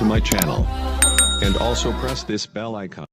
to my channel. And also press this bell icon.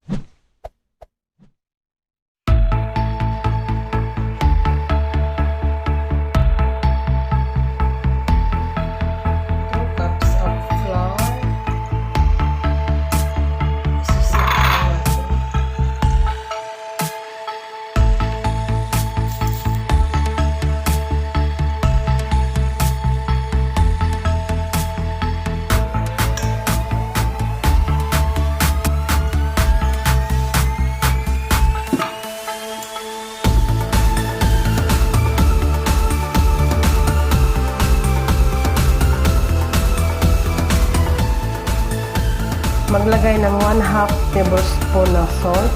Maglagay ng 1/2 tablespoon na salt.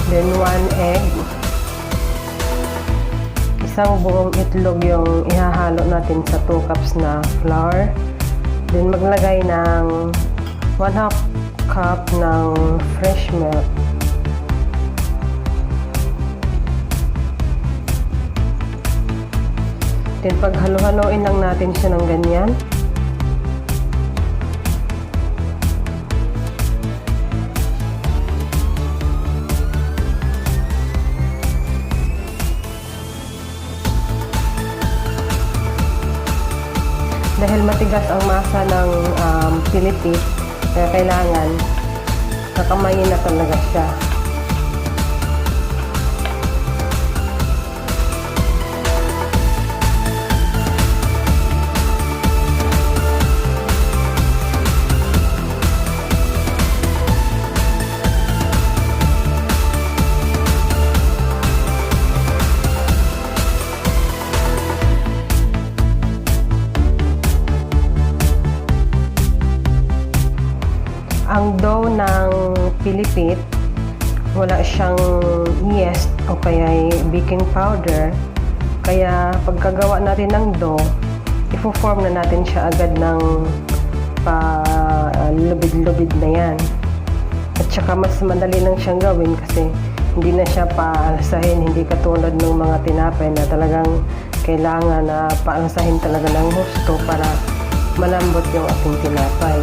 Then 1 egg. Isang buong itlog yung ihahalo natin sa 2 cups na flour. Then maglagay ng 1/2 cup ng fresh milk. Then paghalo-haloin lang natin siya ng ganyan. Dahil matigas ang masa ng Pilipit, kaya kailangan kakamayin na talaga siya. Ang dough ng Pilipit, wala siyang yeast o kaya baking powder. Kaya pagkagawa natin ng dough, i-form na natin siya agad ng pa-lubid-lubid na yan. At saka mas madali lang siyang gawin kasi hindi na siya paalasahin, hindi katulad ng mga tinapay na talagang kailangan na paalasahin talaga ng husto para malambot yung ating tinapay.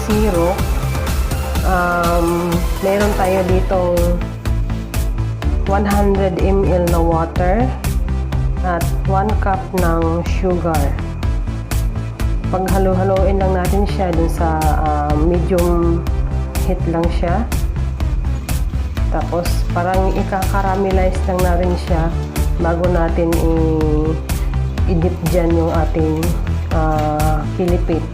syrup, meron tayo ditong 100 ml na water at 1 cup ng sugar. Paghalo-haloin lang natin siya dun sa medium heat lang siya. Tapos parang ika-caramelize lang natin siya bago natin i-dip dyan yung ating pilipit.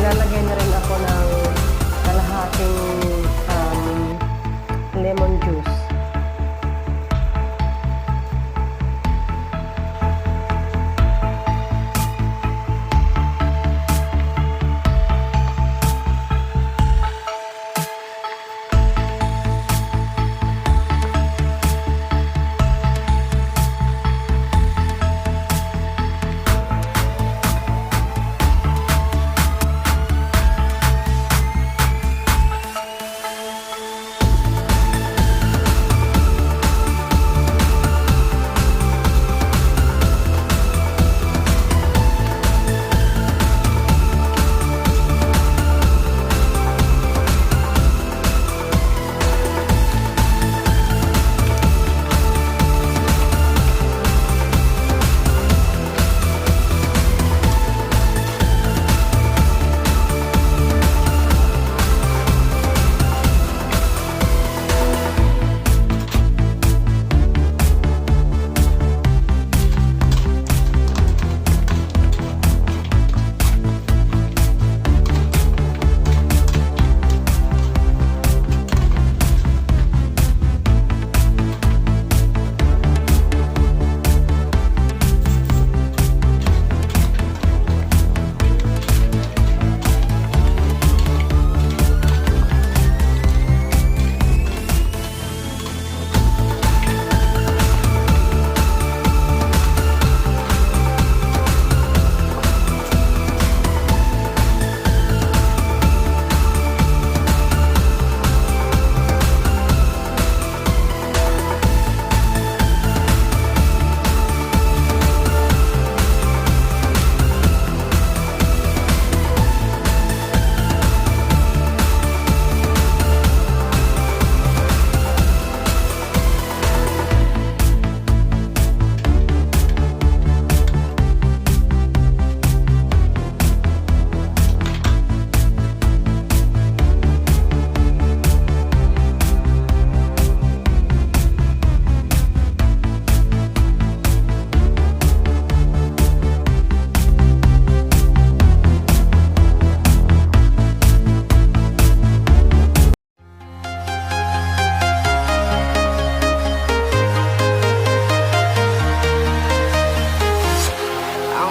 Maglalagay na rin ako ng kalahating lemon juice.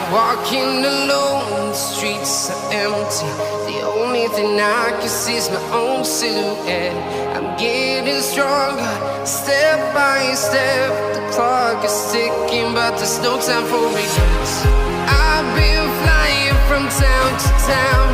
Walking alone, the streets are empty. The only thing I can see is my own silhouette. I'm getting stronger, step by step. The clock is ticking, but there's no time for regrets. I've been flying from town to town,